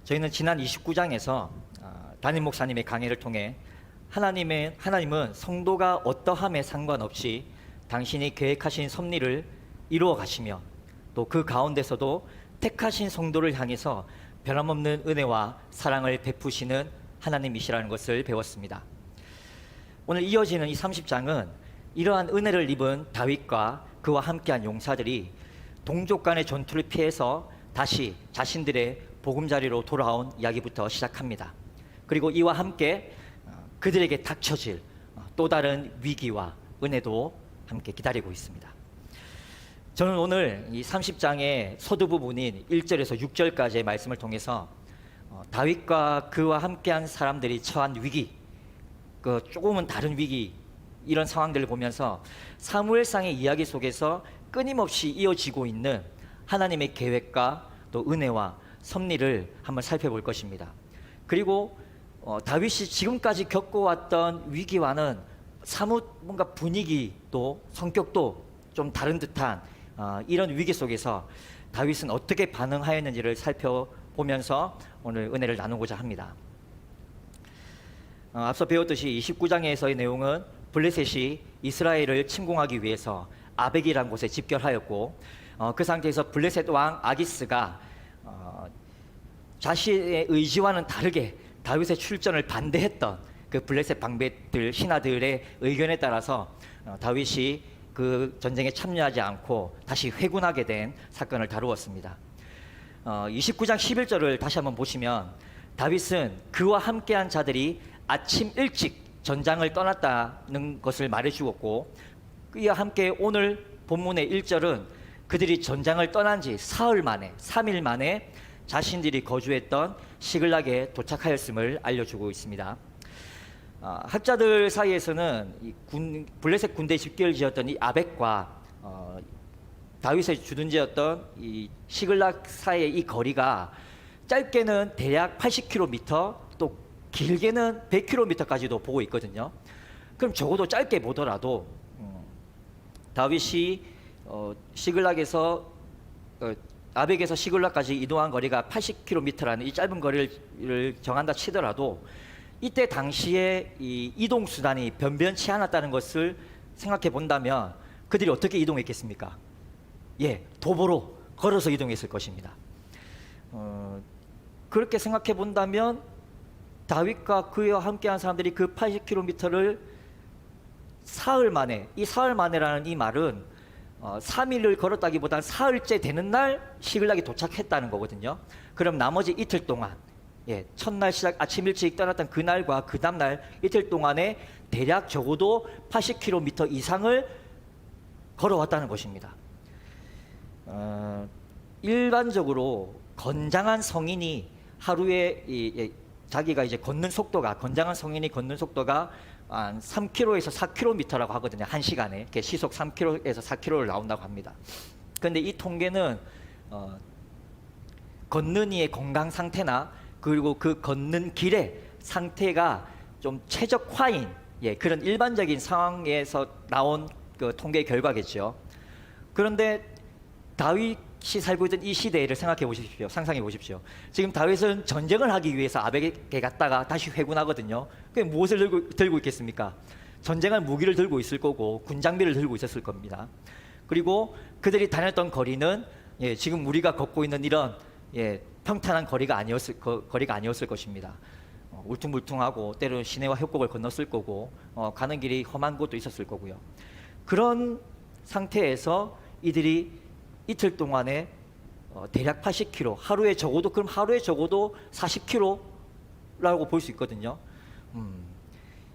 저희는 지난 29장에서 담임 목사님의 강해를 통해 하나님은 성도가 어떠함에 상관없이 당신이 계획하신 섭리를 이루어 가시며 또 그 가운데서도 택하신 성도를 향해서 변함없는 은혜와 사랑을 베푸시는 하나님이시라는 것을 배웠습니다. 오늘 이어지는 이 30장은 이러한 은혜를 입은 다윗과 그와 함께한 용사들이 동족 간의 전투를 피해서 다시 자신들의 보금자리로 돌아온 이야기부터 시작합니다. 그리고 이와 함께 그들에게 닥쳐질 또 다른 위기와 은혜도 함께 기다리고 있습니다. 저는 오늘 이 30장의 서두 부분인 1절에서 6절까지의 말씀을 통해서 다윗과 그와 함께한 사람들이 처한 위기, 그 조금은 다른 위기, 이런 상황들을 보면서 사무엘상의 이야기 속에서 끊임없이 이어지고 있는 하나님의 계획과 또 은혜와 섭리를 한번 살펴볼 것입니다. 그리고 다윗이 지금까지 겪어왔던 위기와는 사뭇 뭔가 분위기도 성격도 좀 다른 듯한 이런 위기 속에서 다윗은 어떻게 반응하였는지를 살펴보면서 오늘 은혜를 나누고자 합니다. 앞서 배웠듯이 29장에서의 내용은 블레셋이 이스라엘을 침공하기 위해서 아벡이라는 곳에 집결하였고 그 상태에서 블레셋 왕 아기스가 자신의 의지와는 다르게 다윗의 출전을 반대했던 그 블레셋 방백들 신하들의 의견에 따라서 다윗이 그 전쟁에 참여하지 않고 다시 회군하게 된 사건을 다루었습니다. 29장 11절을 다시 한번 보시면 다윗은 그와 함께한 자들이 아침 일찍 전장을 떠났다는 것을 말해주었고 그와 함께 오늘 본문의 1절은 그들이 전장을 떠난 지 사흘 만에 3일 만에 자신들이 거주했던 시글락에 도착하였음을 알려주고 있습니다. 학자들 사이에서는 블레셋 군대 집결을 지었던 이 아벡과 다윗의 주둔지였던 이 시글락 사이의 이 거리가 짧게는 대략 80km 또 길게는 100km까지도 보고 있거든요. 그럼 적어도 짧게 보더라도 다윗이 시글락에서 아벡에서 시글락까지 이동한 거리가 80km라는 이 짧은 거리를 정한다 치더라도 이때 당시에 이 이동 수단이 변변치 않았다는 것을 생각해 본다면 그들이 어떻게 이동했겠습니까? 도보로 걸어서 이동했을 것입니다. 그렇게 생각해 본다면 다윗과 그와 함께한 사람들이 그 80km를 사흘 만에, 이 사흘 만에라는 이 말은 3일을 걸었다기보다는 사흘째 되는 날 시글락에 도착했다는 거거든요. 그럼 나머지 이틀 동안 첫날 아침 일찍 떠났던 그날과 그 다음날 이틀 동안에 대략 적어도 80km 이상을 걸어왔다는 것입니다. 일반적으로 건장한 성인이 하루에 자기가 이제 걷는 속도가 건장한 성인이 걷는 속도가 한 3km에서 4km라고 하거든요. 한 시간에 시속 3km에서 4km를 나온다고 합니다. 그런데 이 통계는 걷는 이의 건강 상태나 그리고 그 걷는 길의 상태가 좀 최적화인 그런 일반적인 상황에서 나온 그 통계 결과겠죠. 그런데 다윗이 살고 있던 이 시대를 생각해 보십시오. 상상해 보십시오. 지금 다윗은 전쟁을 하기 위해서 아벡에 갔다가 다시 회군하거든요. 그게 무엇을 들고 있겠습니까? 전쟁할 무기를 들고 있을 거고 군장비를 들고 있었을 겁니다. 그리고 그들이 다녔던 거리는 지금 우리가 걷고 있는 이런 평탄한 거리가 아니었을 것입니다. 울퉁불퉁하고 때로는 시내와 협곡을 건넜을 거고 가는 길이 험한 곳도 있었을 거고요. 그런 상태에서 이들이 이틀 동안에 대략 80km, 하루에 적어도 40km라고 볼 수 있거든요.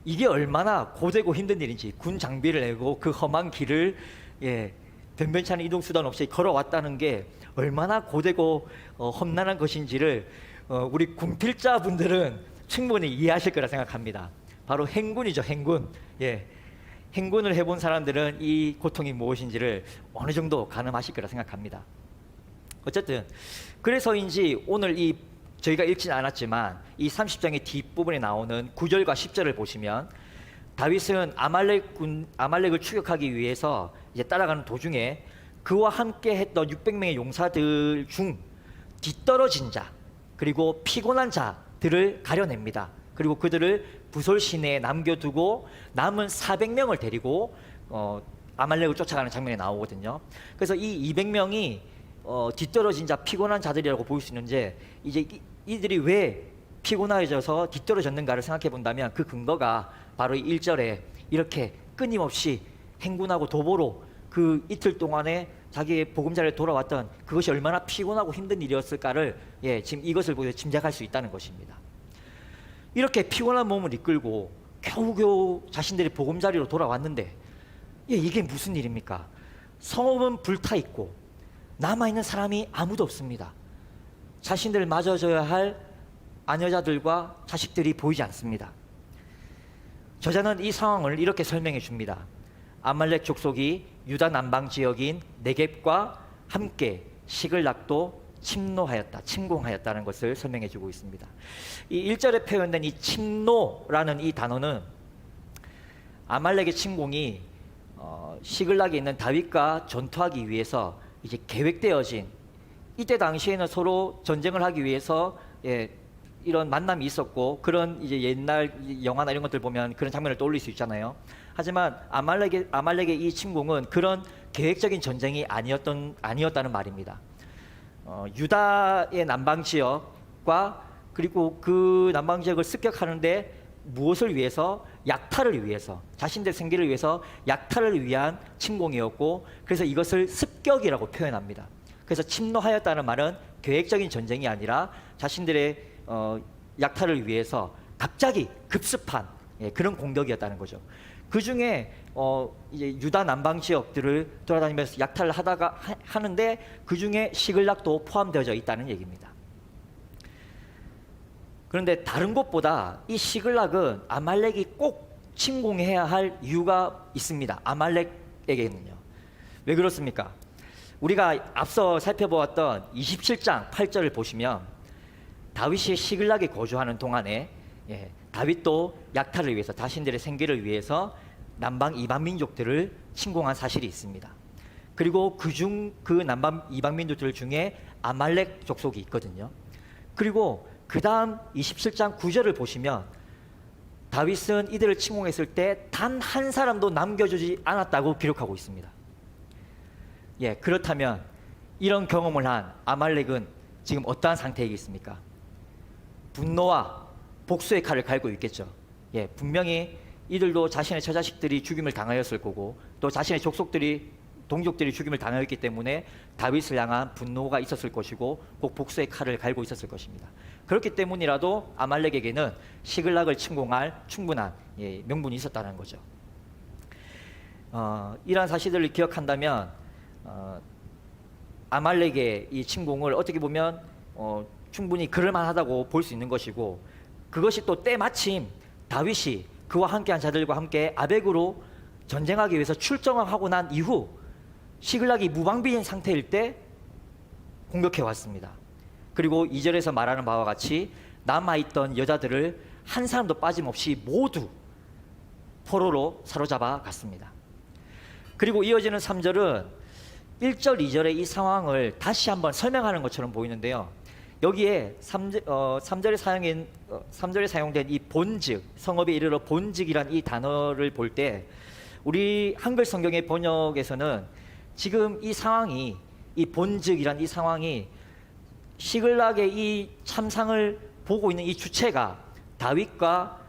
이게 얼마나 고되고 힘든 일인지, 군 장비를 내고 그 험한 길을 변변치 않은 이동 수단 없이 걸어왔다는 게 얼마나 고되고 험난한 것인지를 우리 군필자분들은 충분히 이해하실 거라 생각합니다. 바로 행군이죠, 행군. 행군을 해본 사람들은 이 고통이 무엇인지를 어느 정도 가늠하실 거라 생각합니다. 어쨌든 그래서인지 오늘 저희가 읽지는 않았지만 이 30장의 뒷부분에 나오는 9절과 10절을 보시면 다윗은 아말렉을 추격하기 위해서 이제 따라가는 도중에 그와 함께 했던 600명의 용사들 중 뒤떨어진 자, 그리고 피곤한 자들을 가려냅니다. 그리고 그들을 부솔 시내에 남겨두고 남은 400명을 데리고 아말렉을 쫓아가는 장면이 나오거든요. 그래서 이 200명이 뒤떨어진 자, 피곤한 자들이라고 볼 수 있는데, 이제 이들이 왜 피곤해져서 뒤떨어졌는가를 생각해 본다면 그 근거가 바로 1절에 이렇게 끊임없이 행군하고 도보로 그 이틀 동안에 자기의 보금자리에 돌아왔던 그것이 얼마나 피곤하고 힘든 일이었을까를 지금 이것을 보여 짐작할 수 있다는 것입니다. 이렇게 피곤한 몸을 이끌고 겨우겨우 자신들의 보금자리로 돌아왔는데 이게 무슨 일입니까? 성읍은 불타 있고 남아있는 사람이 아무도 없습니다. 자신들을 맞아줘야 할 아녀자들과 자식들이 보이지 않습니다. 저자는 이 상황을 이렇게 설명해 줍니다. 아말렉 족속이 유다 남방 지역인 네겝과 함께 시글락도 침공하였다는 것을 설명해 주고 있습니다. 이 1절에 표현된 이 침노라는 이 단어는 아말렉의 침공이 시글락에 있는 다윗과 전투하기 위해서 이제 계획되어진, 이때 당시에는 서로 전쟁을 하기 위해서 이런 만남이 있었고, 그런 이제 옛날 영화나 이런 것들 보면 그런 장면을 떠올릴 수 있잖아요. 하지만 아말렉의 이 침공은 그런 계획적인 전쟁이 아니었다는 말입니다. 유다의 남방 지역과 그리고 그 남방 지역을 습격하는데 무엇을 위해서? 약탈을 위해서, 자신들 생계를 위해서 약탈을 위한 침공이었고, 그래서 이것을 습격이라고 표현합니다. 그래서 침노하였다는 말은 계획적인 전쟁이 아니라 자신들의 약탈을 위해서 갑자기 급습한 그런 공격이었다는 거죠. 그 중에 이제 유다 남방 지역들을 돌아다니면서 약탈을 하는데 그 중에 시글락도 포함되어져 있다는 얘기입니다. 그런데 다른 곳보다 이 시글락은 아말렉이 꼭 침공해야 할 이유가 있습니다. 아말렉에게는요. 왜 그렇습니까? 우리가 앞서 살펴보았던 27장 8절을 보시면 다윗이 시글락에 거주하는 동안에 다윗도 약탈을 위해서, 자신들의 생계를 위해서 남방 이방 민족들을 침공한 사실이 있습니다. 그리고 그 남방 이방 민족들 중에 아말렉 족속이 있거든요. 그리고 그 다음 27장 9절을 보시면 다윗은 이들을 침공했을 때 단 한 사람도 남겨주지 않았다고 기록하고 있습니다. 그렇다면 이런 경험을 한 아말렉은 지금 어떠한 상태이겠습니까? 분노와 복수의 칼을 갈고 있겠죠. 분명히 이들도 자신의 처자식들이 죽임을 당하였을 거고, 또 자신의 동족들이 죽임을 당하였기 때문에 다윗을 향한 분노가 있었을 것이고, 꼭 복수의 칼을 갈고 있었을 것입니다. 그렇기 때문이라도 아말렉에게는 시글락을 침공할 충분한 명분이 있었다는 거죠. 이러한 사실들을 기억한다면 아말렉의 이 침공을 어떻게 보면 충분히 그럴만하다고 볼 수 있는 것이고, 그것이 또 때마침 다윗이 그와 함께한 자들과 함께 아벡으로 전쟁하기 위해서 출정하고 난 이후 시글락이 무방비인 상태일 때 공격해 왔습니다. 그리고 2절에서 말하는 바와 같이 남아있던 여자들을 한 사람도 빠짐없이 모두 포로로 사로잡아 갔습니다. 그리고 이어지는 3절은 1절, 2절의 이 상황을 다시 한번 설명하는 것처럼 보이는데요. 여기에 3절에 사용된 이 본즉, 성읍에 이르러 본즉이란 이 단어를 볼 때 우리 한글 성경의 번역에서는 지금 이 상황이, 이 본즉이란 이 상황이 시글락의 이 참상을 보고 있는 이 주체가 다윗과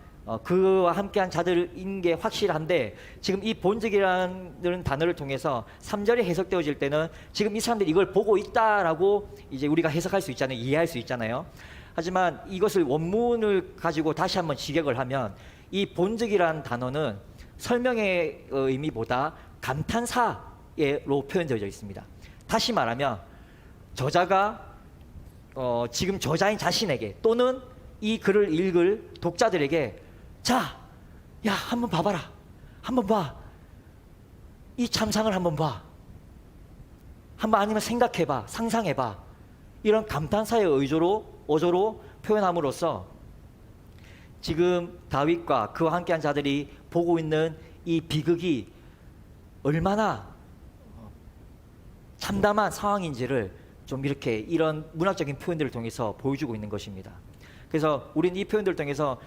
그와 함께한 자들인 게 확실한데, 지금 이 본즉이라는 단어를 통해서 3절에 해석되어질 때는 지금 이 사람들이 이걸 보고 있다라고 이제 우리가 해석할 수 있잖아요. 이해할 수 있잖아요. 하지만 이것을 원문을 가지고 다시 한번 직역을 하면 이 본즉이라는 단어는 설명의 의미보다 감탄사로 표현되어 있습니다. 다시 말하면 저자가 지금 저자인 자신에게 또는 이 글을 읽을 독자들에게, 자, 야, 한번 봐봐라. 한번 봐. 이 참상을 한번 봐. 한번 아니면 생각해봐. 상상해봐. 이런 감탄사의 어조로 표현함으로써 지금 다윗과 그와 함께한 자들이 보고 있는 이 비극이 얼마나 참담한 상황인지를 좀 이렇게 이런 문학적인 표현들을 통해서 보여주고 있는 것입니다. 그래서 우리는 이 표현들을 통해서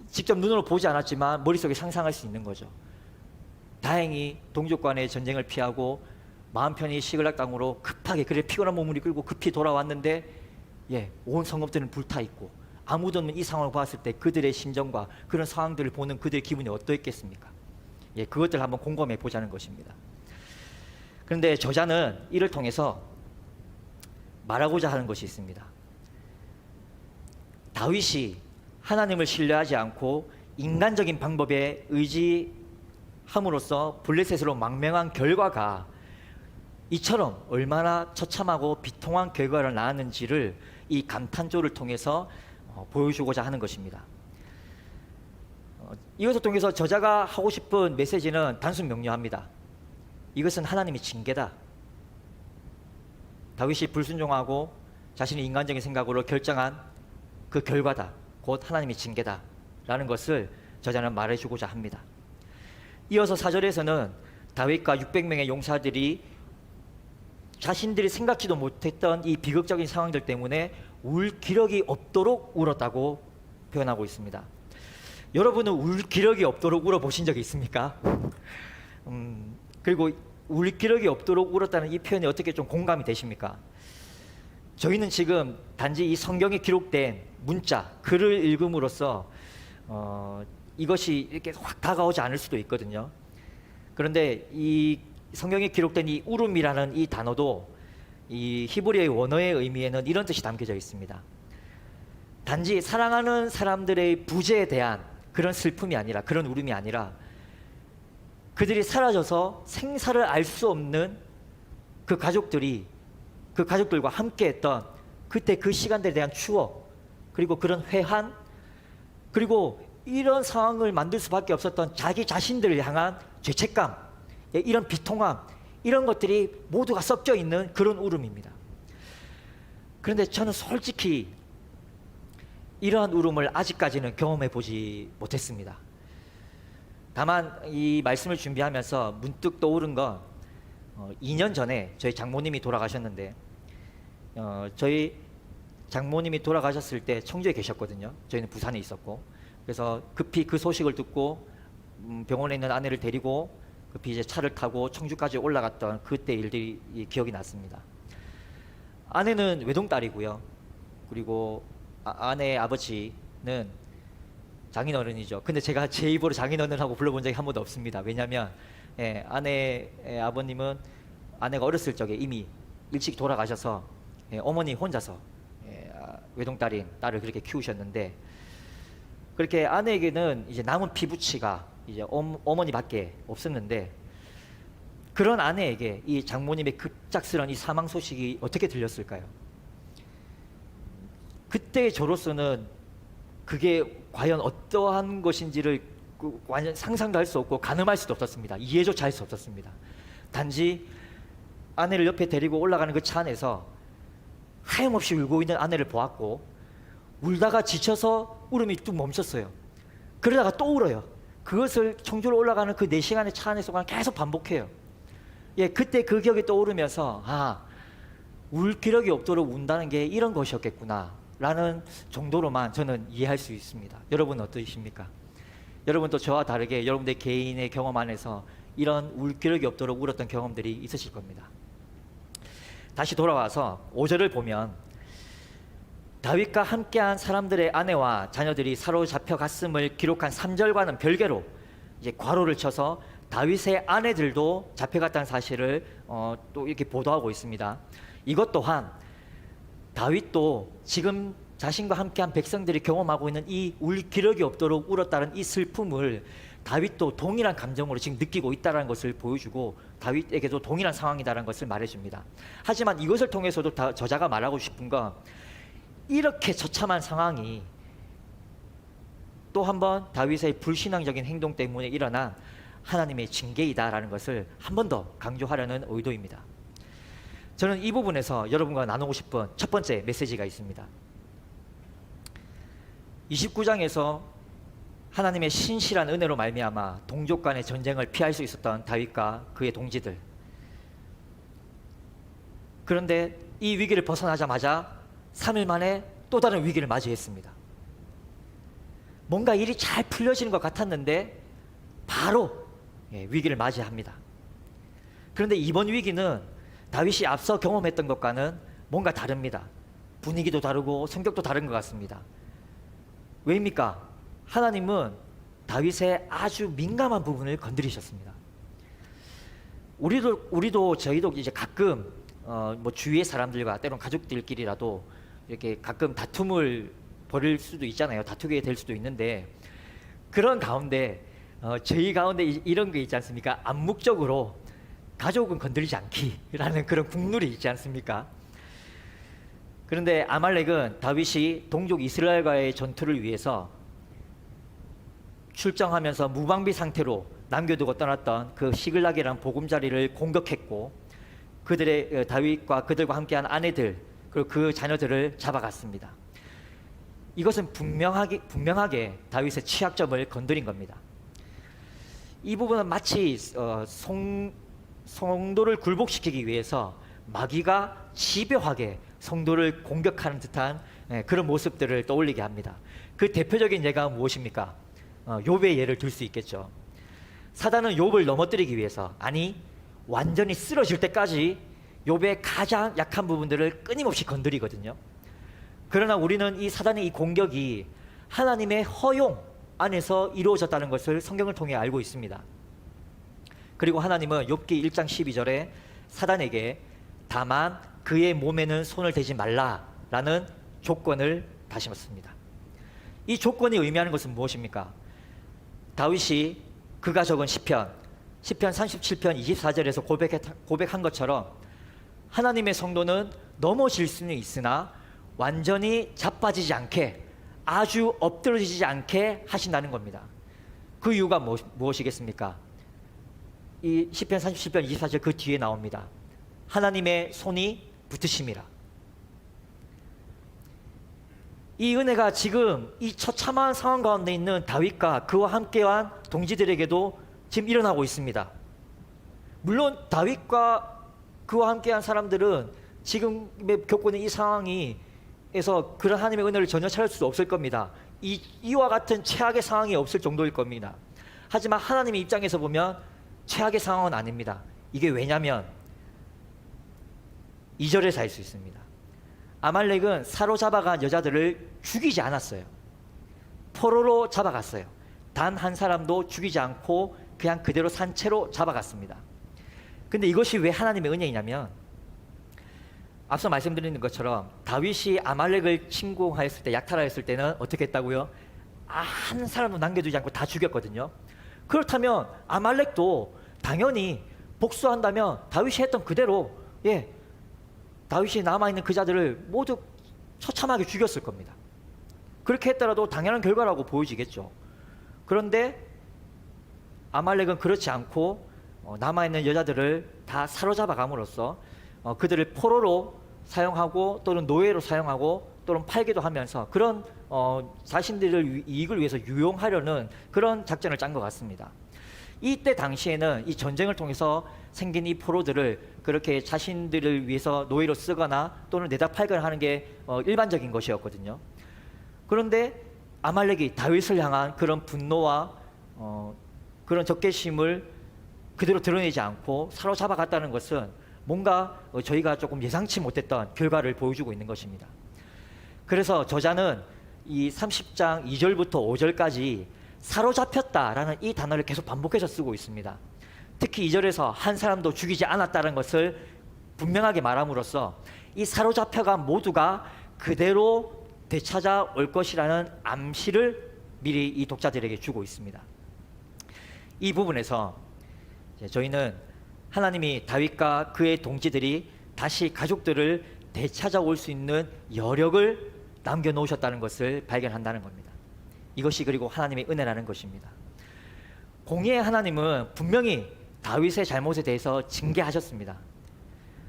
직접 눈으로 보지 않았지만 머릿속에 상상할 수 있는 거죠. 다행히 동족 간의 전쟁을 피하고 마음 편히 시글락 땅으로 급하게, 그래 피곤한 몸을 이끌고 급히 돌아왔는데 온 성읍들은 불타 있고 아무도 없는 이 상황을 봤을 때 그들의 심정과 그런 상황들을 보는 그들의 기분이 어떠했겠습니까? 그것들을 한번 곰곰해 보자는 것입니다. 그런데 저자는 이를 통해서 말하고자 하는 것이 있습니다. 다윗이 하나님을 신뢰하지 않고 인간적인 방법에 의지함으로써 블레셋으로 망명한 결과가 이처럼 얼마나 처참하고 비통한 결과를 낳았는지를 이 감탄조를 통해서 보여주고자 하는 것입니다. 이것을 통해서 저자가 하고 싶은 메시지는 단순 명료합니다. 이것은 하나님의 징계다. 다윗이 불순종하고 자신의 인간적인 생각으로 결정한 그 결과다. 곧 하나님의 징계다 라는 것을 저자는 말해주고자 합니다. 이어서 4절에서는 다윗과 600명의 용사들이 자신들이 생각지도 못했던 이 비극적인 상황들 때문에 울 기력이 없도록 울었다고 표현하고 있습니다. 여러분은 울 기력이 없도록 울어보신 적이 있습니까? 그리고 울 기력이 없도록 울었다는 이 표현이 어떻게 좀 공감이 되십니까? 저희는 지금 단지 이 성경에 기록된 문자, 글을 읽음으로써 이것이 이렇게 확 다가오지 않을 수도 있거든요. 그런데 이 성경에 기록된 이 울음이라는 이 단어도 이 히브리어의 원어의 의미에는 이런 뜻이 담겨져 있습니다. 단지 사랑하는 사람들의 부재에 대한 그런 슬픔이 아니라, 그런 울음이 아니라 그들이 사라져서 생사를 알 수 없는 그 가족들과 함께했던 그때 그 시간들에 대한 추억, 그리고 그런 회한, 그리고 이런 상황을 만들 수밖에 없었던 자기 자신들을 향한 죄책감, 이런 비통함, 이런 것들이 모두가 섞여 있는 그런 울음입니다. 그런데 저는 솔직히 이러한 울음을 아직까지는 경험해 보지 못했습니다. 다만 이 말씀을 준비하면서 문득 떠오른 건 2년 전에 저희 장모님이 돌아가셨는데 저희 장모님이 돌아가셨을 때 청주에 계셨거든요. 저희는 부산에 있었고, 그래서 급히 그 소식을 듣고 병원에 있는 아내를 데리고 급히 이제 차를 타고 청주까지 올라갔던 그때 일들이 기억이 났습니다. 아내는 외동딸이고요. 그리고 아내의 아버지는 장인어른이죠. 근데 제가 제 입으로 장인어른하고 불러본 적이 한 번도 없습니다. 왜냐하면 아내의 아버님은 아내가 어렸을 적에 이미 일찍 돌아가셔서 어머니 혼자서 외동딸인 딸을 그렇게 키우셨는데, 그렇게 아내에게는 이제 남은 피부치가 이제 어머니밖에 없었는데, 그런 아내에게 이 장모님의 급작스러운 이 사망 소식이 어떻게 들렸을까요? 그때 저로서는 그게 과연 어떠한 것인지를 완전 상상도 할 수 없고 가늠할 수도 없었습니다. 이해조차 할 수 없었습니다. 단지 아내를 옆에 데리고 올라가는 그 차 안에서 하염없이 울고 있는 아내를 보았고, 울다가 지쳐서 울음이 뚝 멈췄어요. 그러다가 또 울어요. 그것을 청주로 올라가는 그 4시간의 차 안에서 그냥 계속 반복해요. 그때 그 기억이 떠오르면서 울 기력이 없도록 운다는 게 이런 것이었겠구나 라는 정도로만 저는 이해할 수 있습니다. 여러분은 어떠십니까? 여러분도 저와 다르게 여러분들 개인의 경험 안에서 이런 울 기력이 없도록 울었던 경험들이 있으실 겁니다. 다시 돌아와서 5절을 보면 다윗과 함께한 사람들의 아내와 자녀들이 사로잡혀 갔음을 기록한 3절과는 별개로 이제 괄호를 쳐서 다윗의 아내들도 잡혀갔다는 사실을 또 이렇게 보도하고 있습니다. 이것 또한 다윗도 지금 자신과 함께한 백성들이 경험하고 있는 이 울 기력이 없도록 울었다는 이 슬픔을 다윗도 동일한 감정으로 지금 느끼고 있다는 것을 보여주고 다윗에게도 동일한 상황이다라는 것을 말해줍니다. 하지만 이것을 통해서도 저자가 말하고 싶은 건 이렇게 처참한 상황이 또 한 번 다윗의 불신앙적인 행동 때문에 일어난 하나님의 징계이다라는 것을 한 번 더 강조하려는 의도입니다. 저는 이 부분에서 여러분과 나누고 싶은 첫 번째 메시지가 있습니다. 29장에서 하나님의 신실한 은혜로 말미암아 동족 간의 전쟁을 피할 수 있었던 다윗과 그의 동지들, 그런데 이 위기를 벗어나자마자 3일 만에 또 다른 위기를 맞이했습니다. 뭔가 일이 잘 풀려지는 것 같았는데 바로 위기를 맞이합니다. 그런데 이번 위기는 다윗이 앞서 경험했던 것과는 뭔가 다릅니다. 분위기도 다르고 성격도 다른 것 같습니다. 왜입니까? 하나님은 다윗의 아주 민감한 부분을 건드리셨습니다. 우리도 저희도 이제 가끔 뭐 주위의 사람들과 때론 가족들끼리라도 이렇게 가끔 다툼을 벌일 수도 있잖아요. 다투게 될 수도 있는데 그런 가운데 저희 가운데 이런 게 있지 않습니까? 암묵적으로 가족은 건드리지 않기라는 그런 국룰이 있지 않습니까? 그런데 아말렉은 다윗이 동족 이스라엘과의 전투를 위해서 출정하면서 무방비 상태로 남겨두고 떠났던 그 시글락이라는 보금자리를 공격했고 그들의 다윗과 그들과 함께한 아내들 그리고 그 자녀들을 잡아갔습니다. 이것은 분명하게 다윗의 취약점을 건드린 겁니다. 이 부분은 마치 성도를 굴복시키기 위해서 마귀가 집요하게 성도를 공격하는 듯한 그런 모습들을 떠올리게 합니다. 그 대표적인 예가 무엇입니까? 욥의 예를 들 수 있겠죠. 사단은 욥을 넘어뜨리기 위해서, 아니 완전히 쓰러질 때까지 욥의 가장 약한 부분들을 끊임없이 건드리거든요. 그러나 우리는 이 사단의 이 공격이 하나님의 허용 안에서 이루어졌다는 것을 성경을 통해 알고 있습니다. 그리고 하나님은 욥기 1장 12절에 사단에게 다만 그의 몸에는 손을 대지 말라라는 조건을 다시었습니다. 이 조건이 의미하는 것은 무엇입니까? 다윗이 그가 적은 시편 37편 24절에서 고백한 것처럼 하나님의 성도는 넘어질 수는 있으나 완전히 자빠지지 않게, 아주 엎드러지지 않게 하신다는 겁니다. 그 이유가 무엇이겠습니까? 이 시편 37편 24절 그 뒤에 나옵니다. 하나님의 손이 붙으심이라. 이 은혜가 지금 이 처참한 상황 가운데 있는 다윗과 그와 함께한 동지들에게도 지금 일어나고 있습니다. 물론 다윗과 그와 함께한 사람들은 지금 겪고 있는 이 상황에서 그런 하나님의 은혜를 전혀 찾을 수 없을 겁니다. 이와 같은 최악의 상황이 없을 정도일 겁니다. 하지만 하나님의 입장에서 보면 최악의 상황은 아닙니다. 이게 왜냐면 2절에서 알 수 있습니다. 아말렉은 사로잡아간 여자들을 죽이지 않았어요. 포로로 잡아갔어요. 단 한 사람도 죽이지 않고 그냥 그대로 산채로 잡아갔습니다. 근데 이것이 왜 하나님의 은혜이냐면 앞서 말씀드린 것처럼 다윗이 아말렉을 침공하였을 때, 약탈하였을 때는 어떻게 했다고요? 한 사람도 남겨두지 않고 다 죽였거든요. 그렇다면 아말렉도 당연히 복수한다면 다윗이 했던 그대로 다윗이 남아있는 그 자들을 모두 처참하게 죽였을 겁니다. 그렇게 했더라도 당연한 결과라고 보여지겠죠. 그런데 아말렉은 그렇지 않고 남아있는 여자들을 다 사로잡아감으로써 그들을 포로로 사용하고 또는 노예로 사용하고 또는 팔기도 하면서 그런 자신들의 이익을 위해서 유용하려는 그런 작전을 짠 것 같습니다. 이때 당시에는 이 전쟁을 통해서 생긴 이 포로들을 그렇게 자신들을 위해서 노예로 쓰거나 또는 내다 팔거나 하는 게 일반적인 것이었거든요. 그런데 아말렉이 다윗을 향한 그런 분노와 그런 적개심을 그대로 드러내지 않고 사로잡아 갔다는 것은 뭔가 저희가 조금 예상치 못했던 결과를 보여주고 있는 것입니다. 그래서 저자는 이 30장 2절부터 5절까지 사로잡혔다라는 이 단어를 계속 반복해서 쓰고 있습니다. 특히 2절에서 한 사람도 죽이지 않았다는 것을 분명하게 말함으로써 이 사로잡혀간 모두가 그대로 되찾아올 것이라는 암시를 미리 이 독자들에게 주고 있습니다. 이 부분에서 저희는 하나님이 다윗과 그의 동지들이 다시 가족들을 되찾아올 수 있는 여력을 남겨놓으셨다는 것을 발견한다는 겁니다. 이것이 그리고 하나님의 은혜라는 것입니다. 공의의 하나님은 분명히 다윗의 잘못에 대해서 징계하셨습니다.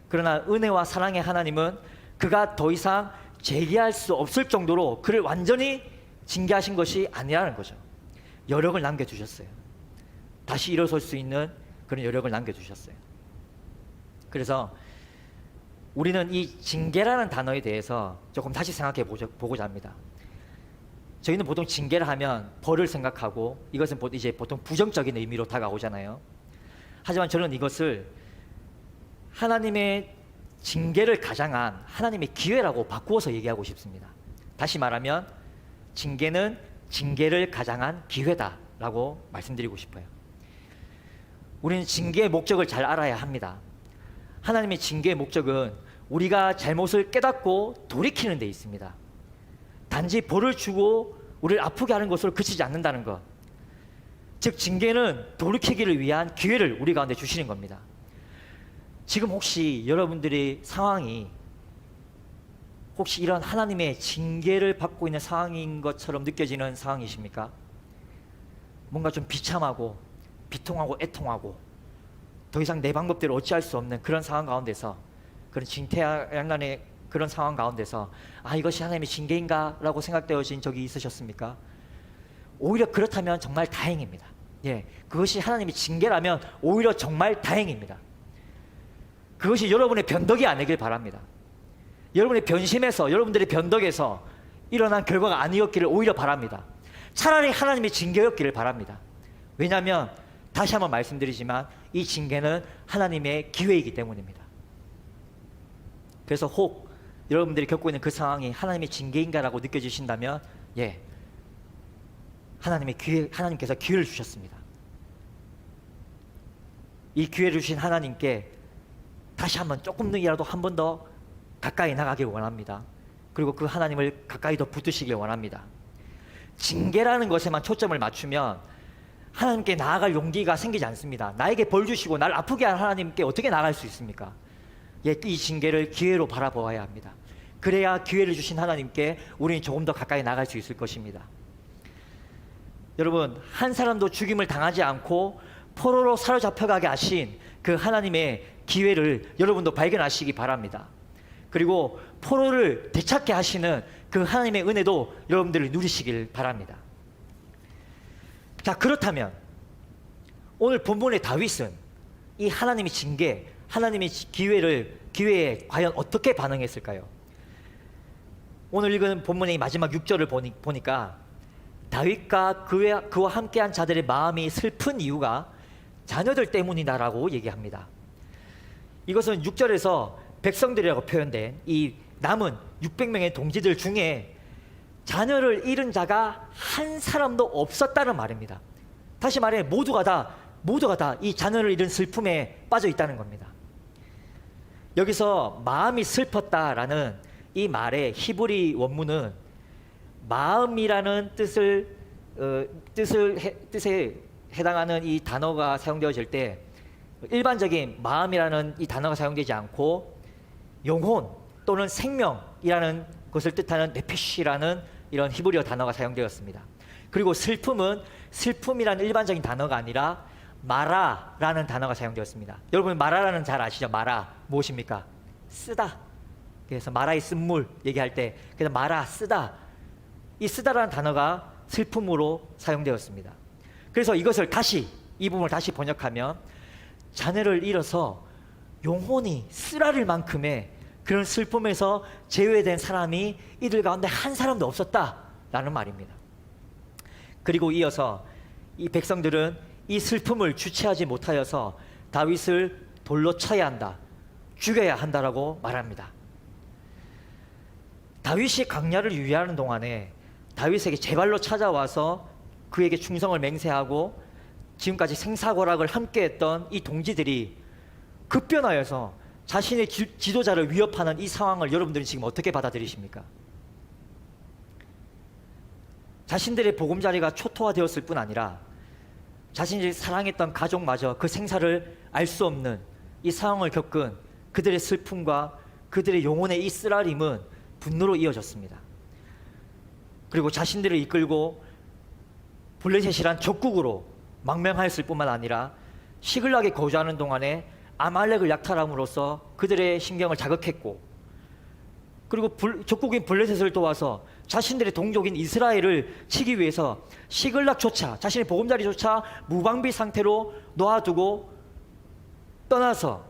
그러나 은혜와 사랑의 하나님은 그가 더 이상 재기할 수 없을 정도로 그를 완전히 징계하신 것이 아니라는 거죠. 여력을 남겨주셨어요. 다시 일어설 수 있는 그런 여력을 남겨주셨어요. 그래서 우리는 이 징계라는 단어에 대해서 조금 다시 생각해 보고자 합니다. 저희는 보통 징계를 하면 벌을 생각하고 이것은 이제 보통 부정적인 의미로 다가오잖아요. 하지만 저는 이것을 하나님의 징계를 가장한 하나님의 기회라고 바꾸어서 얘기하고 싶습니다. 다시 말하면 징계는 징계를 가장한 기회다라고 말씀드리고 싶어요. 우리는 징계의 목적을 잘 알아야 합니다. 하나님의 징계의 목적은 우리가 잘못을 깨닫고 돌이키는 데 있습니다. 단지 벌을 주고 우리를 아프게 하는 것으로 그치지 않는다는 것. 즉 징계는 돌이키기를 위한 기회를 우리 가운데 주시는 겁니다. 지금 혹시 여러분들의 상황이 혹시 이런 하나님의 징계를 받고 있는 상황인 것처럼 느껴지는 상황이십니까? 뭔가 좀 비참하고 비통하고 애통하고 더 이상 내 방법대로 어찌할 수 없는 그런 상황 가운데서, 그런 징태양난의 그런 상황 가운데서 이것이 하나님의 징계인가? 라고 생각되어진 적이 있으셨습니까? 오히려 그렇다면 정말 다행입니다. 그것이 하나님의 징계라면 오히려 정말 다행입니다. 그것이 여러분의 변덕이 아니길 바랍니다. 여러분의 변심에서, 여러분들의 변덕에서 일어난 결과가 아니었기를 오히려 바랍니다. 차라리 하나님의 징계였기를 바랍니다. 왜냐하면 다시 한번 말씀드리지만 이 징계는 하나님의 기회이기 때문입니다. 그래서 혹 여러분들이 겪고 있는 그 상황이 하나님의 징계인가라고 느껴지신다면 하나님께서 기회를 주셨습니다. 이 기회를 주신 하나님께 다시 한번 조금이라도 한 번 더 가까이 나가길 원합니다. 그리고 그 하나님을 가까이 더 붙드시길 원합니다. 징계라는 것에만 초점을 맞추면 하나님께 나아갈 용기가 생기지 않습니다. 나에게 벌 주시고 날 아프게 한 하나님께 어떻게 나아갈 수 있습니까? 이 징계를 기회로 바라보아야 합니다. 그래야 기회를 주신 하나님께 우리는 조금 더 가까이 나갈 수 있을 것입니다. 여러분, 한 사람도 죽임을 당하지 않고 포로로 사로잡혀가게 하신 그 하나님의 기회를 여러분도 발견하시기 바랍니다. 그리고 포로를 되찾게 하시는 그 하나님의 은혜도 여러분들이 누리시길 바랍니다. 자, 그렇다면 오늘 본문의 다윗은 이 하나님의 징계, 하나님의 기회에 과연 어떻게 반응했을까요? 오늘 읽은 본문의 마지막 6절을 보니까 다윗과 그와 함께한 자들의 마음이 슬픈 이유가 자녀들 때문이다라고 얘기합니다. 이것은 6절에서 백성들이라고 표현된 이 남은 600명의 동지들 중에 자녀를 잃은 자가 한 사람도 없었다는 말입니다. 다시 말해 모두가 다 이 자녀를 잃은 슬픔에 빠져 있다는 겁니다. 여기서 마음이 슬펐다라는 이 말의 히브리 원문은 마음이라는 뜻에 해당하는 이 단어가 사용되어질 때 일반적인 마음이라는 이 단어가 사용되지 않고 영혼 또는 생명이라는 것을 뜻하는 네피시라는 이런 히브리어 단어가 사용되었습니다. 그리고 슬픔이라는 일반적인 단어가 아니라 마라라는 단어가 사용되었습니다. 여러분 마라라는 잘 아시죠? 마라 무엇입니까? 쓰다. 그래서 마라의 쓴물 얘기할 때 그래서 마라 쓰다, 이 쓰다라는 단어가 슬픔으로 사용되었습니다. 그래서 이 부분을 다시 번역하면 자녀를 잃어서 영혼이 쓰라릴 만큼의 그런 슬픔에서 제외된 사람이 이들 가운데 한 사람도 없었다라는 말입니다. 그리고 이어서 이 백성들은 이 슬픔을 주체하지 못하여서 다윗을 돌로 쳐야 한다, 죽여야 한다라고 말합니다. 다윗이 광야를 유의하는 동안에 다윗에게 제발로 찾아와서 그에게 충성을 맹세하고 지금까지 생사고락을 함께했던 이 동지들이 급변하여서 자신의 지도자를 위협하는 이 상황을 여러분들은 지금 어떻게 받아들이십니까? 자신들의 보금자리가 초토화되었을 뿐 아니라 자신이 사랑했던 가족마저 그 생사를 알 수 없는 이 상황을 겪은 그들의 슬픔과 그들의 영혼의 이 쓰라림은 분노로 이어졌습니다. 그리고 자신들을 이끌고 블레셋이란 적국으로 망명하였을 뿐만 아니라 시글락에 거주하는 동안에 아말렉을 약탈함으로써 그들의 신경을 자극했고, 그리고 적국인 블레셋을 도와서 자신들의 동족인 이스라엘을 치기 위해서 시글락조차, 자신의 보금자리조차 무방비 상태로 놓아두고 떠나서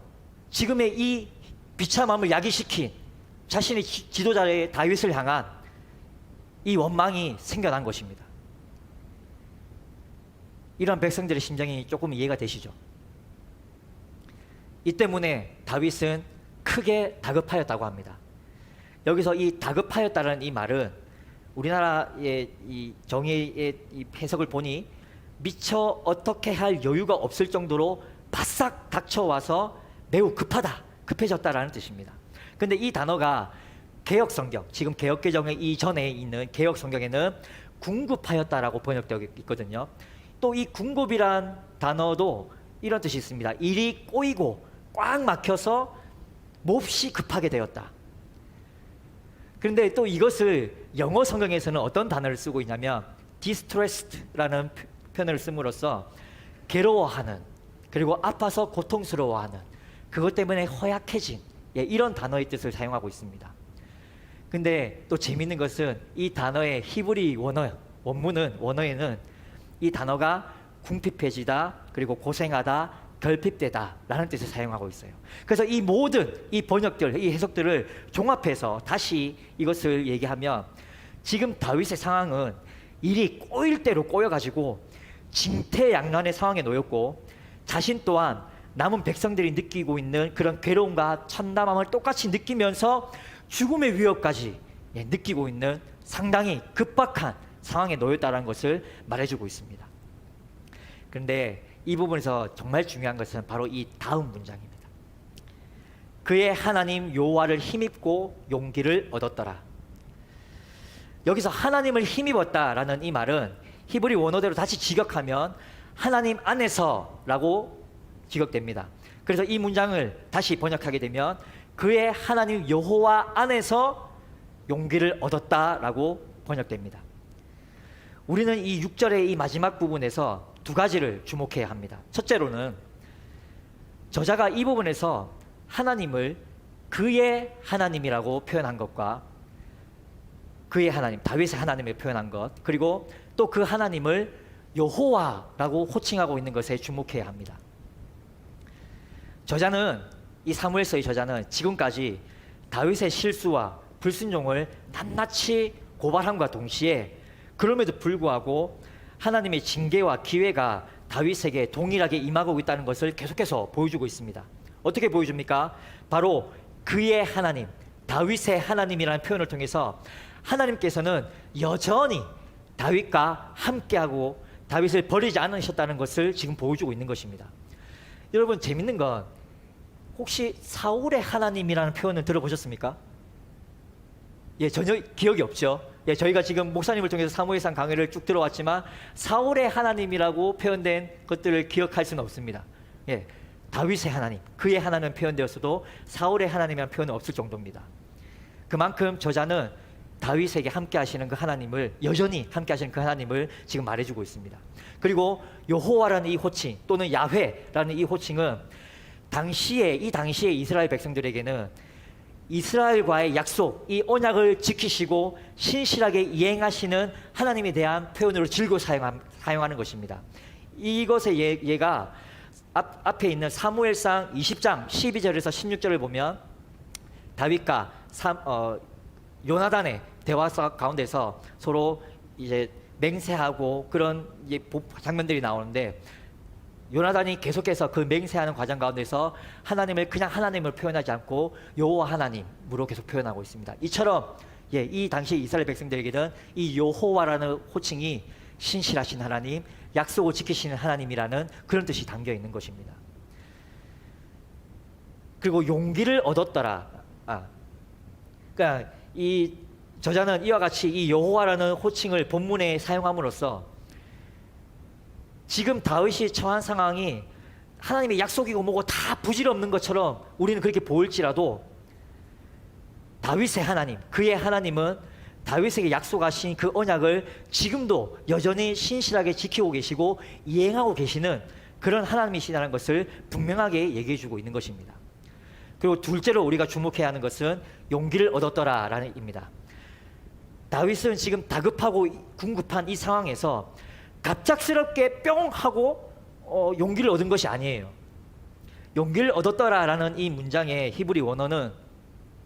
지금의 이 비참함을 야기시킨 자신의 지도자의 다윗을 향한 이 원망이 생겨난 것입니다. 이런 백성들의 심정이 조금 이해가 되시죠? 이 때문에 다윗은 크게 다급하였다고 합니다. 여기서 이 다급하였다는 이 말은 우리나라의 이 정의의 이 해석을 보니 미처 어떻게 할 여유가 없을 정도로 바싹 닥쳐와서 매우 급해졌다라는 뜻입니다. 근데 이 단어가 개역 성경, 지금 개역 개정의 이전에 있는 개역 성경에는 궁급하였다라고 번역되어 있거든요. 또 이 궁급이란 단어도 이런 뜻이 있습니다. 일이 꼬이고 꽉 막혀서 몹시 급하게 되었다. 그런데 또 이것을 영어 성경에서는 어떤 단어를 쓰고 있냐면 distressed라는 표현을 씀으로써 괴로워하는, 그리고 아파서 고통스러워하는, 그것 때문에 허약해진, 이런 단어의 뜻을 사용하고 있습니다. 근데 또 재밌는 것은 이 단어의 히브리 원어에는 이 단어가 궁핍해지다, 그리고 고생하다, 결핍되다 라는 뜻을 사용하고 있어요. 그래서 이 모든 이 번역들, 이 해석들을 종합해서 다시 이것을 얘기하면 지금 다윗의 상황은 일이 꼬일 대로 꼬여가지고 징태양난의 상황에 놓였고, 자신 또한 남은 백성들이 느끼고 있는 그런 괴로움과 참담함을 똑같이 느끼면서 죽음의 위협까지 느끼고 있는 상당히 급박한 상황에 놓였다는 것을 말해주고 있습니다. 그런데 이 부분에서 정말 중요한 것은 바로 이 다음 문장입니다. 그의 하나님 여호와를 힘입고 용기를 얻었더라. 여기서 하나님을 힘입었다라는 이 말은 히브리 원어대로 다시 직역하면 하나님 안에서라고 직역됩니다. 그래서 이 문장을 다시 번역하게 되면 그의 하나님 여호와 안에서 용기를 얻었다라고 번역됩니다. 우리는 이 6절의 이 마지막 부분에서 두 가지를 주목해야 합니다. 첫째로는 저자가 이 부분에서 하나님을 그의 하나님이라고 표현한 것과 그의 하나님, 다윗의 하나님을 표현한 것, 그리고 또 그 하나님을 여호와라고 호칭하고 있는 것에 주목해야 합니다. 이 사무엘서의 저자는 지금까지 다윗의 실수와 불순종을 낱낱이 고발함과 동시에 그럼에도 불구하고 하나님의 징계와 기회가 다윗에게 동일하게 임하고 있다는 것을 계속해서 보여주고 있습니다. 어떻게 보여줍니까? 바로 그의 하나님, 다윗의 하나님이라는 표현을 통해서 하나님께서는 여전히 다윗과 함께하고 다윗을 버리지 않으셨다는 것을 지금 보여주고 있는 것입니다. 여러분, 재밌는 건 혹시 사울의 하나님이라는 표현을 들어보셨습니까? 전혀 기억이 없죠. 저희가 지금 목사님을 통해서 사무엘상 강의를 쭉 들어왔지만 사울의 하나님이라고 표현된 것들을 기억할 수는 없습니다. 다윗의 하나님, 그의 하나님은 표현되었어도 사울의 하나님이라는 표현은 없을 정도입니다. 그만큼 저자는 다윗에게 함께 하시는 그 하나님을, 여전히 함께 하시는 그 하나님을 지금 말해주고 있습니다. 그리고 여호와라는 이 호칭, 또는 야훼라는 이 호칭은 당시에 이스라엘 백성들에게는 이스라엘과의 약속, 이 언약을 지키시고 신실하게 이행하시는 하나님에 대한 표현으로 즐겨 사용하는 것입니다. 이것의 예가 앞에 있는 사무엘상 20장 12절에서 16절을 보면 다윗과 요나단의 대화 가운데서 서로 이제 맹세하고 그런 장면들이 나오는데, 요나단이 계속해서 그 맹세하는 과정 가운데서 하나님을 그냥 하나님을 표현하지 않고 여호와 하나님으로 계속 표현하고 있습니다. 이처럼 이 당시 이스라엘 백성들에게는 이 여호와라는 호칭이 신실하신 하나님, 약속을 지키시는 하나님이라는 그런 뜻이 담겨 있는 것입니다. 그리고 용기를 얻었더라. 그러니까 이 저자는 이와 같이 이 여호와라는 호칭을 본문에 사용함으로써 지금 다윗이 처한 상황이 하나님의 약속이고 뭐고 다 부질없는 것처럼 우리는 그렇게 보일지라도 다윗의 하나님, 그의 하나님은 다윗에게 약속하신 그 언약을 지금도 여전히 신실하게 지키고 계시고 이행하고 계시는 그런 하나님이시라는 것을 분명하게 얘기해 주고 있는 것입니다. 그리고 둘째로 우리가 주목해야 하는 것은 용기를 얻었더라라는 입니다. 다윗은 지금 다급하고 궁급한 이 상황에서 갑작스럽게 뿅 하고 용기를 얻은 것이 아니에요. 용기를 얻었더라라는 이 문장의 히브리 원어는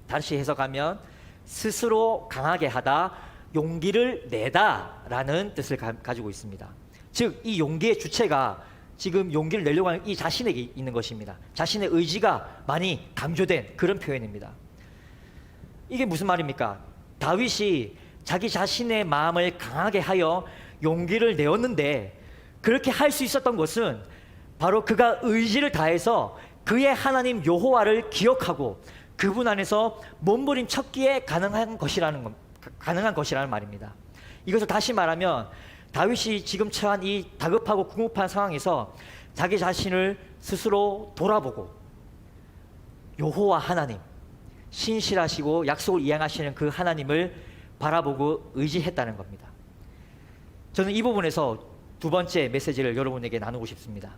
다시 해석하면 스스로 강하게 하다, 용기를 내다라는 뜻을 가지고 있습니다. 즉, 이 용기의 주체가 지금 용기를 내려고 하는 이 자신에게 있는 것입니다. 자신의 의지가 많이 강조된 그런 표현입니다. 이게 무슨 말입니까? 다윗이 자기 자신의 마음을 강하게 하여 용기를 내었는데, 그렇게 할 수 있었던 것은 바로 그가 의지를 다해서 그의 하나님 여호와를 기억하고 그분 안에서 몸부림쳤기에 가능한 것이라는 말입니다. 이것을 다시 말하면 다윗이 지금 처한 이 다급하고 궁핍한 상황에서 자기 자신을 스스로 돌아보고 여호와 하나님, 신실하시고 약속을 이행하시는 그 하나님을 바라보고 의지했다는 겁니다. 저는 이 부분에서 두 번째 메시지를 여러분에게 나누고 싶습니다.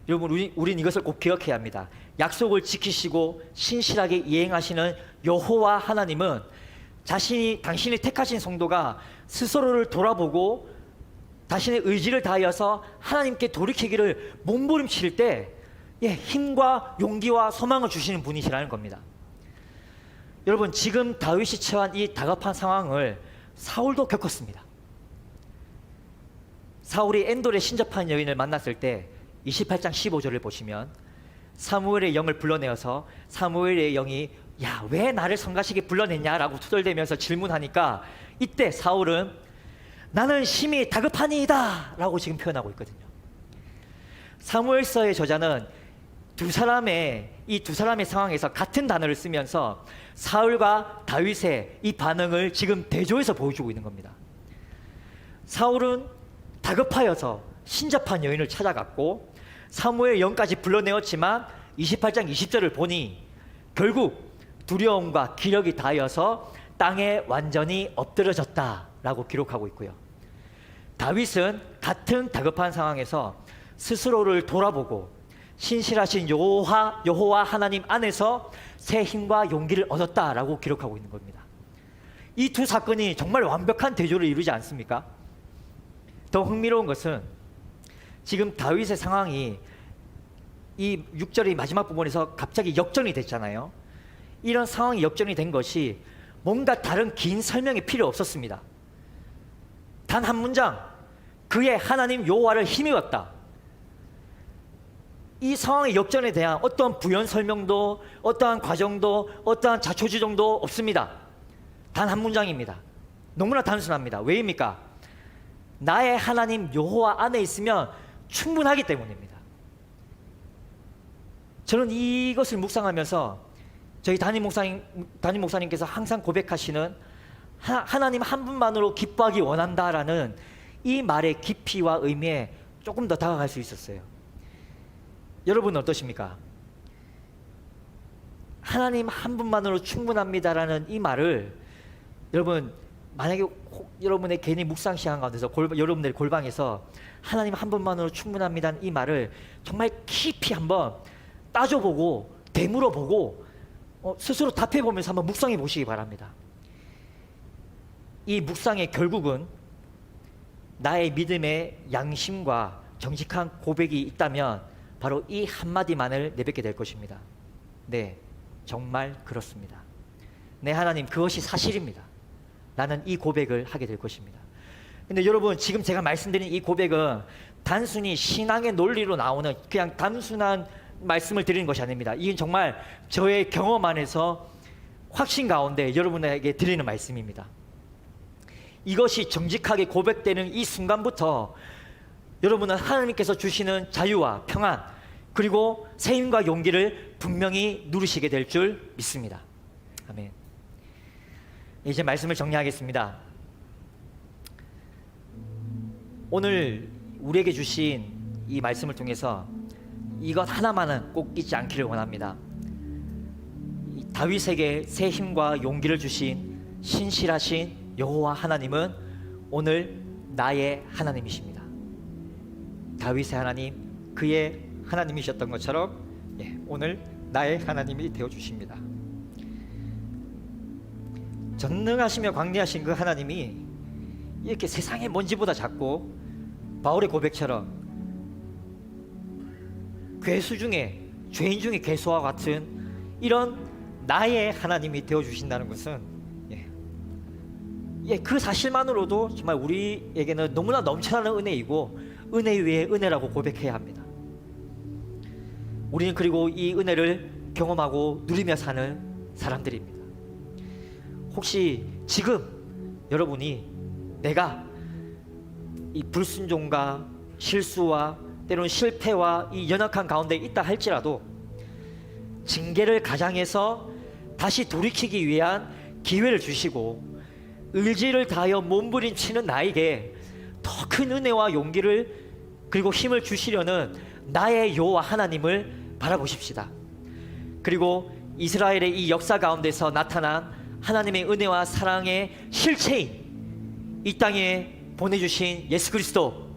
여러분, 우린 이것을 꼭 기억해야 합니다. 약속을 지키시고 신실하게 이행하시는 여호와 하나님은 당신이 택하신 성도가 스스로를 돌아보고 자신의 의지를 다하여서 하나님께 돌이키기를 몸부림칠 때 힘과 용기와 소망을 주시는 분이시라는 겁니다. 여러분, 지금 다윗이 처한 이 다급한 상황을 사울도 겪었습니다. 사울이 엔돌의 신접한 여인을 만났을 때 28장 15절을 보시면 사무엘의 영을 불러내어서 사무엘의 영이 야, 왜 나를 성가시게 불러냈냐라고 투덜대면서 질문하니까 이때 사울은 나는 심히 다급하니이다 라고 지금 표현하고 있거든요. 사무엘서의 저자는 이 두 사람의 상황에서 같은 단어를 쓰면서 사울과 다윗의 이 반응을 지금 대조해서 보여주고 있는 겁니다. 사울은 다급하여서 신접한 여인을 찾아갔고 사무엘 영까지 불러내었지만 28장 20절을 보니 결국 두려움과 기력이 다하여서 땅에 완전히 엎드러졌다라고 기록하고 있고요. 다윗은 같은 다급한 상황에서 스스로를 돌아보고 신실하신 여호와 하나님 안에서 새 힘과 용기를 얻었다라고 기록하고 있는 겁니다. 이 두 사건이 정말 완벽한 대조를 이루지 않습니까? 더 흥미로운 것은 지금 다윗의 상황이 이 6절의 마지막 부분에서 갑자기 역전이 됐잖아요. 이런 상황이 역전이 된 것이 뭔가 다른 긴 설명이 필요 없었습니다. 단 한 문장, 그의 하나님 여호와를 힘입었다. 이 상황의 역전에 대한 어떠한 부연 설명도, 어떠한 과정도, 어떠한 자초지종도 없습니다. 단 한 문장입니다. 너무나 단순합니다. 왜입니까? 나의 하나님 여호와 안에 있으면 충분하기 때문입니다. 저는 이것을 묵상하면서 저희 담임 목사님께서 항상 고백하시는 하나님 한 분만으로 기뻐하기 원한다라는 이 말의 깊이와 의미에 조금 더 다가갈 수 있었어요. 여러분은 어떠십니까? 하나님 한 분만으로 충분합니다라는 이 말을 여러분, 만약에 여러분의 개인의 묵상 시간 가운데서 여러분들의 골방에서 하나님 한 분만으로 충분합니다는 이 말을 정말 깊이 한번 따져보고 되물어보고 스스로 답해보면서 한번 묵상해 보시기 바랍니다. 이 묵상의 결국은 나의 믿음의 양심과 정직한 고백이 있다면 바로 이 한마디만을 내뱉게 될 것입니다. 네, 정말 그렇습니다. 네, 하나님, 그것이 사실입니다. 나는 이 고백을 하게 될 것입니다. 근데 여러분, 지금 제가 말씀드린 이 고백은 단순히 신앙의 논리로 나오는 그냥 단순한 말씀을 드리는 것이 아닙니다. 이건 정말 저의 경험 안에서 확신 가운데 여러분에게 드리는 말씀입니다. 이것이 정직하게 고백되는 이 순간부터 여러분은 하나님께서 주시는 자유와 평안, 그리고 새 힘과 용기를 분명히 누리시게 될 줄 믿습니다. 아멘. 이제 말씀을 정리하겠습니다. 오늘 우리에게 주신 이 말씀을 통해서 이것 하나만은 꼭 잊지 않기를 원합니다. 다윗에게 새 힘과 용기를 주신 신실하신 여호와 하나님은 오늘 나의 하나님이십니다. 다윗의 하나님, 그의 하나님이셨던 것처럼 오늘 나의 하나님이 되어주십니다. 전능하시며 광대하신 그 하나님이 이렇게 세상의 먼지보다 작고 바울의 고백처럼 괴수 중에 죄인 중에 괴수와 같은 이런 나의 하나님이 되어 주신다는 것은 그 사실만으로도 정말 우리에게는 너무나 넘쳐나는 은혜이고 은혜 위에 은혜라고 고백해야 합니다. 우리는 그리고 이 은혜를 경험하고 누리며 사는 사람들입니다. 혹시 지금 여러분이 내가 이 불순종과 실수와 때로는 실패와 이 연약한 가운데 있다 할지라도 징계를 가장해서 다시 돌이키기 위한 기회를 주시고 의지를 다하여 몸부림치는 나에게 더 큰 은혜와 용기를 그리고 힘을 주시려는 나의 여호와 하나님을 바라보십시다. 그리고 이스라엘의 이 역사 가운데서 나타난 하나님의 은혜와 사랑의 실체인 이 땅에 보내주신 예수 그리스도,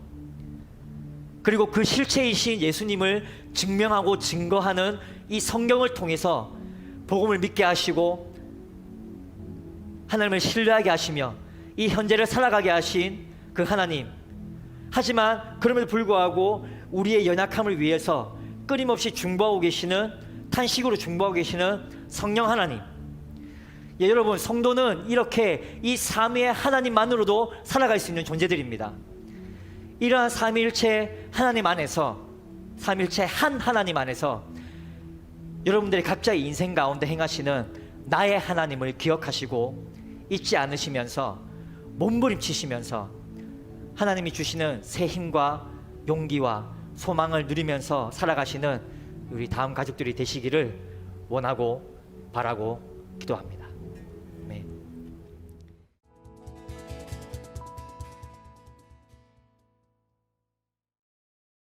그리고 그 실체이신 예수님을 증명하고 증거하는 이 성경을 통해서 복음을 믿게 하시고 하나님을 신뢰하게 하시며 이 현재를 살아가게 하신 그 하나님, 하지만 그럼에도 불구하고 우리의 연약함을 위해서 끊임없이 중보하고 계시는, 탄식으로 중보하고 계시는 성령 하나님. 여러분, 성도는 이렇게 이 삼위의 하나님만으로도 살아갈 수 있는 존재들입니다. 이러한 삼위일체 하나님 안에서, 삼위일체 한 하나님 안에서 여러분들의 각자의 인생 가운데 행하시는 나의 하나님을 기억하시고 잊지 않으시면서 몸부림치시면서 하나님이 주시는 새 힘과 용기와 소망을 누리면서 살아가시는 우리 다음 가족들이 되시기를 원하고 바라고 기도합니다.